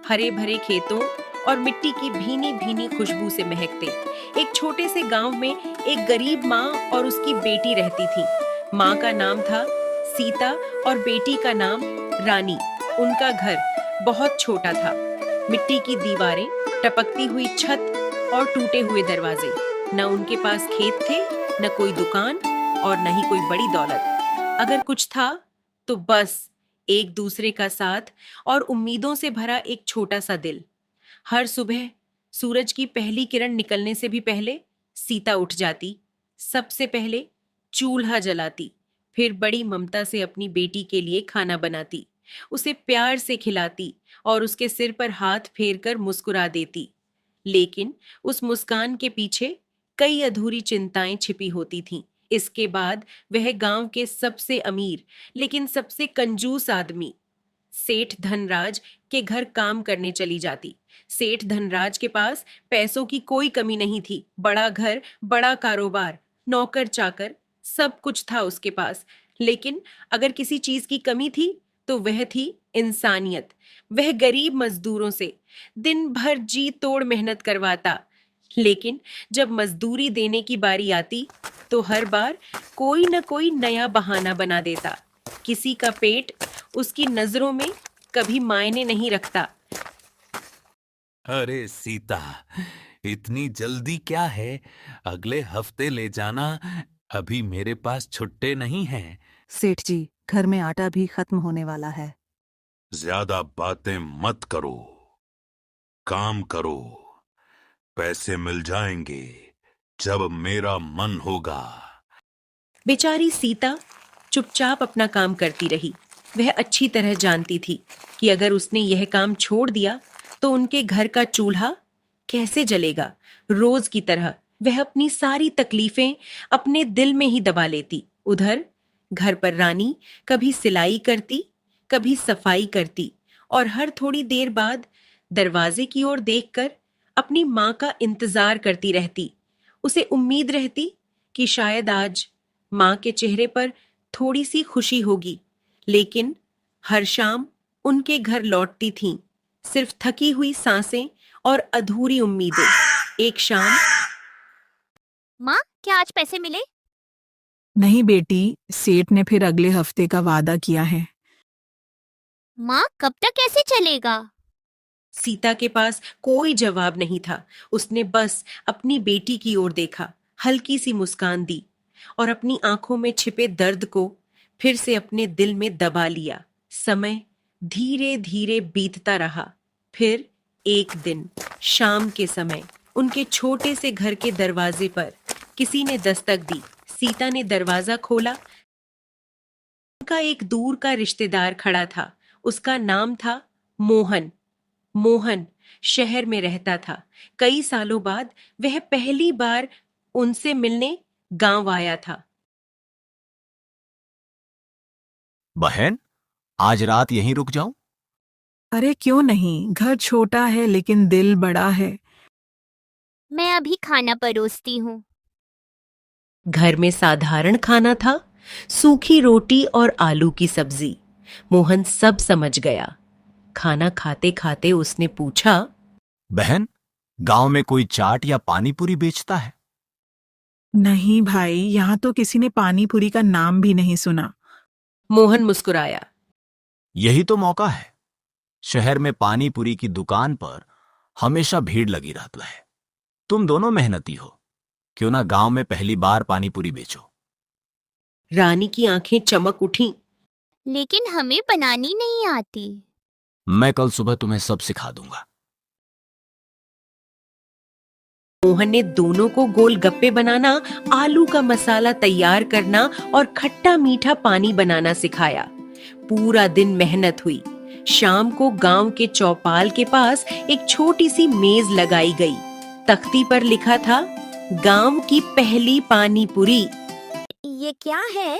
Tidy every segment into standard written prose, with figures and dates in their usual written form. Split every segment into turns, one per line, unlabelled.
हरे भरे खेतों और मिट्टी की भीनी भीनी खुशबू से महकते। एक छोटे से गांव में एक गरीब माँ और उसकी बेटी रहती थी। माँ का नाम था सीता और बेटी का नाम रानी। उनका घर बहुत छोटा था। मिट्टी की दीवारें, टपकती हुई छत और टूटे हुए दरवाजे। न उनके पास खेत थे, न कोई दुकान और न ही कोई बड़ी दौलत। अगर कुछ था तो बस एक दूसरे का साथ और उम्मीदों से भरा एक छोटा सा दिल। हर सुबह सूरज की पहली किरण निकलने से भी पहले सीता उठ जाती। सबसे पहले चूल्हा जलाती, फिर बड़ी ममता से अपनी बेटी के लिए खाना बनाती, उसे प्यार से खिलाती और उसके सिर पर हाथ फेरकर मुस्कुरा देती। लेकिन उस मुस्कान के पीछे कई अधूरी चिंताएं छिपी होती थीं। इसके बाद वह गांव के सबसे अमीर लेकिन सबसे कंजूस आदमी सेठ धनराज के घर काम करने चली जाती। सेठ धनराज के पास पैसों की कोई कमी नहीं थी। बड़ा घर, बड़ा कारोबार, नौकर चाकर, सब कुछ था उसके पास। लेकिन अगर किसी चीज की कमी थी तो वह थी इंसानियत। वह गरीब मजदूरों से दिन भर जी तोड़ मेहनत करवाता, लेकिन जब मजदूरी देने की बारी आती तो हर बार कोई न कोई नया बहाना बना देता। किसी का पेट उसकी नजरों में कभी मायने नहीं रखता।
अरे सीता, इतनी जल्दी क्या है? अगले हफ्ते ले जाना। अभी मेरे पास छुट्टे नहीं हैं।
सेठ जी, घर में आटा भी खत्म होने वाला है।
ज्यादा बातें मत करो, काम करो। पैसे मिल जाएंगे जब मेरा मन होगा।
बेचारी सीता चुपचाप अपना काम करती रही। वह अच्छी तरह जानती थी कि अगर उसने यह काम छोड़ दिया तो उनके घर का चूल्हा कैसे जलेगा। रोज की तरह वह अपनी सारी तकलीफें अपने दिल में ही दबा लेती। उधर घर पर रानी कभी सिलाई करती, कभी सफाई करती और हर थोड़ी देर बाद दरवाजे की ओर देखकर अपनी माँ का इंतजार करती रहती। उसे उम्मीद रहती कि शायद आज माँ के चेहरे पर थोड़ी सी खुशी होगी। लेकिन हर शाम उनके घर लौटती थीं, सिर्फ थकी हुई सांसें और अधूरी उम्मीदें। एक शाम
माँ, क्या आज पैसे मिले?
नहीं बेटी, सेठ ने फिर अगले हफ्ते का वादा किया है।
माँ, कब तक ऐसे चलेगा?
सीता के पास कोई जवाब नहीं था। उसने बस अपनी बेटी की ओर देखा, हल्की सी मुस्कान दी और अपनी आंखों में छिपे दर्द को फिर से अपने दिल में दबा लिया। समय धीरे धीरे बीतता रहा। फिर एक दिन शाम के समय उनके छोटे से घर के दरवाजे पर किसी ने दस्तक दी। सीता ने दरवाजा खोला। उनका एक दूर का रिश्तेदार खड़ा था। उसका नाम था मोहन। मोहन शहर में रहता था। कई सालों बाद वह पहली बार उनसे मिलने गांव आया था।
बहन, आज रात यहीं रुक जाऊं?
अरे क्यों नहीं, घर छोटा है लेकिन दिल बड़ा है।
मैं अभी खाना परोसती हूँ।
घर में साधारण खाना था, सूखी रोटी और आलू की सब्जी। मोहन सब समझ गया। खाना खाते खाते उसने पूछा,
बहन, गांव में कोई चाट या पानी पूरी बेचता है?
नहीं भाई, यहाँ तो किसी ने पानी पूरी का नाम भी नहीं सुना।
मोहन मुस्कुराया।
यही तो मौका है। शहर में पानी पूरी की दुकान पर हमेशा भीड़ लगी रहता है। तुम दोनों मेहनती हो, क्यों ना गांव में पहली बार पानी पूरी बेचो?
रानी की आंखें चमक उठीं।
लेकिन हमें बनानी नहीं आती।
मैं कल सुबह तुम्हें सब सिखा दूंगा।
मोहन ने दोनों को गोलगप्पे बनाना, आलू का मसाला तैयार करना और खट्टा मीठा पानी बनाना सिखाया। पूरा दिन मेहनत हुई। शाम को गांव के चौपाल के पास एक छोटी सी मेज लगाई गई। तख्ती पर लिखा था, गांव की पहली पानी पूरी।
ये क्या है?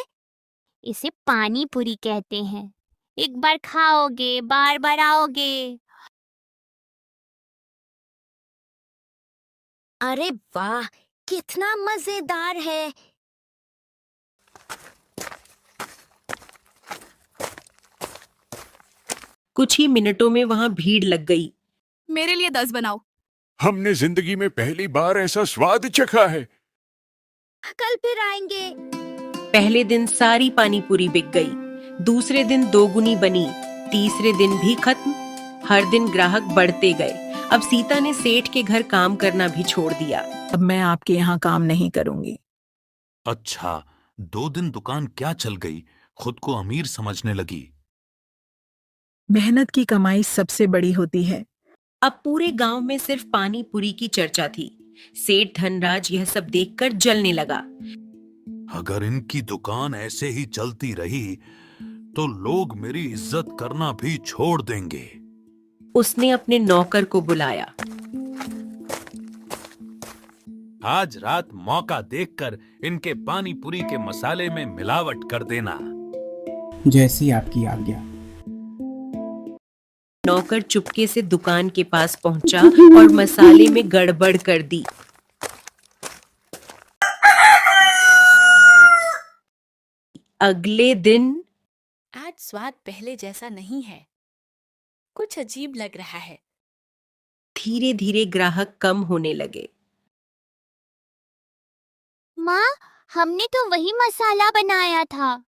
इसे पानी पूरी कहते हैं। एक बार खाओगे, बार बार आओगे। अरे वाह, कितना मजेदार है।
कुछ ही मिनटों में वहां भीड़ लग गई।
मेरे लिए 10 बनाओ।
हमने जिंदगी में पहली बार ऐसा स्वाद चखा है।
कल फिर आएंगे।
पहले दिन सारी पानी पूरी बिक गई, दूसरे दिन दोगुनी बनी, तीसरे दिन भी खत्म। हर दिन ग्राहक बढ़ते गए। अब सीता ने सेठ के घर काम करना भी छोड़ दिया।
अब मैं आपके यहाँ काम नहीं करूंगी।
अच्छा, 2 दिन दुकान क्या चल गई, खुद को अमीर समझने लगी।
मेहनत की कमाई सबसे बड़ी होती है।
अब पूरे गांव में सिर्फ पानी पूरी की चर्चा थी। सेठ धनराज यह सब देखकर जलने लगा।
अगर इनकी दुकान ऐसे ही चलती रही तो लोग मेरी इज्जत करना भी छोड़ देंगे।
उसने अपने नौकर को बुलाया।
आज रात मौका देखकर इनके पानी पूरी के मसाले में मिलावट कर देना।
जैसी आपकी आज्ञा।
नौकर चुपके से दुकान के पास पहुंचा और मसाले में गड़बड़ कर दी। अगले दिन
आज स्वाद पहले जैसा नहीं है, कुछ अजीब लग रहा है।
धीरे धीरे ग्राहक कम होने लगे।
माँ, हमने तो वही मसाला बनाया था।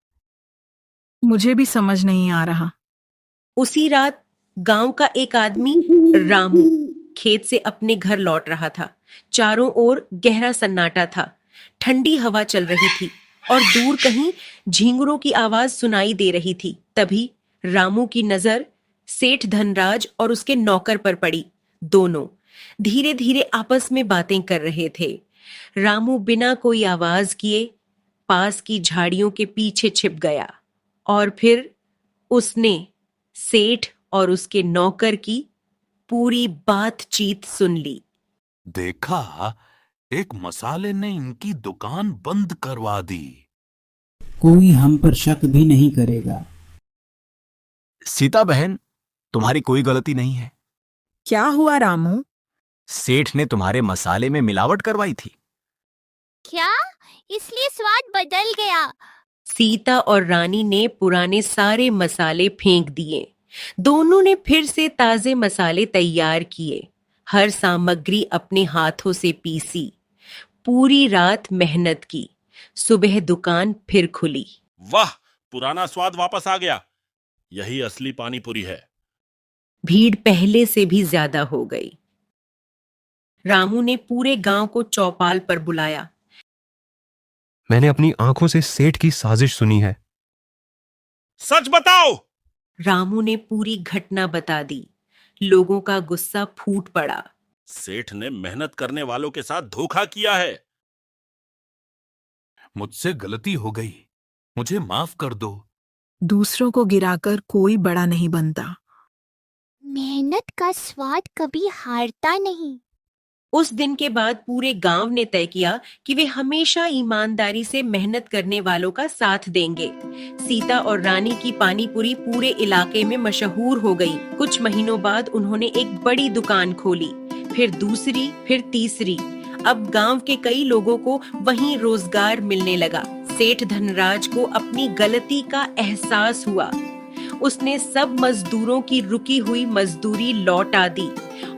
मुझे भी समझ नहीं आ रहा।
उसी रात गांव का एक आदमी रामू खेत से अपने घर लौट रहा था। चारों ओर गहरा सन्नाटा था। ठंडी हवा चल रही थी और दूर कहीं झींगुरों की आवाज सुनाई दे रही थी। तभी रामू की नजर सेठ धनराज और उसके नौकर पर पड़ी। दोनों धीरे धीरे आपस में बातें कर रहे थे। रामू बिना कोई आवाज किए पास की झाड़ियों के पीछे छिप गया और फिर उसने सेठ और उसके नौकर की पूरी बातचीत सुन ली।
देखा, एक मसाले ने इनकी दुकान बंद करवा दी।
कोई हम पर शक भी नहीं करेगा।
सीता बहन, तुम्हारी कोई गलती नहीं है।
क्या हुआ रामू?
सेठ ने तुम्हारे मसाले में मिलावट करवाई थी।
क्या? इसलिए स्वाद बदल गया?
सीता और रानी ने पुराने सारे मसाले फेंक दिए। दोनों ने फिर से ताजे मसाले तैयार किए। हर सामग्री अपने हाथों से पीसी। पूरी रात मेहनत की। सुबह दुकान फिर खुली।
वाह, पुराना स्वाद वापस आ गया। यही असली पानी पूरी है।
भीड़ पहले से भी ज्यादा हो गई। रामू ने पूरे गांव को चौपाल पर बुलाया।
मैंने अपनी आंखों से सेठ की साजिश सुनी है।
सच बताओ।
रामू ने पूरी घटना बता दी। लोगों का गुस्सा फूट पड़ा।
सेठ ने मेहनत करने वालों के साथ धोखा किया है।
मुझसे गलती हो गई, मुझे माफ कर दो।
दूसरों को गिराकर कोई बड़ा नहीं बनता।
मेहनत का स्वाद कभी हारता नहीं।
उस दिन के बाद पूरे गांव ने तय किया कि वे हमेशा ईमानदारी से मेहनत करने वालों का साथ देंगे। सीता और रानी की पानी पूरी पूरे इलाके में मशहूर हो गई। कुछ महीनों बाद उन्होंने एक बड़ी दुकान खोली, फिर दूसरी, फिर तीसरी। अब गांव के कई लोगों को वहीं रोजगार मिलने लगा। सेठ धनराज को अपनी गलती का एहसास हुआ। उसने सब मजदूरों की रुकी हुई मजदूरी लौटा दी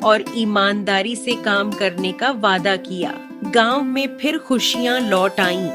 और ईमानदारी से काम करने का वादा किया। गांव में फिर खुशियां लौट आईं।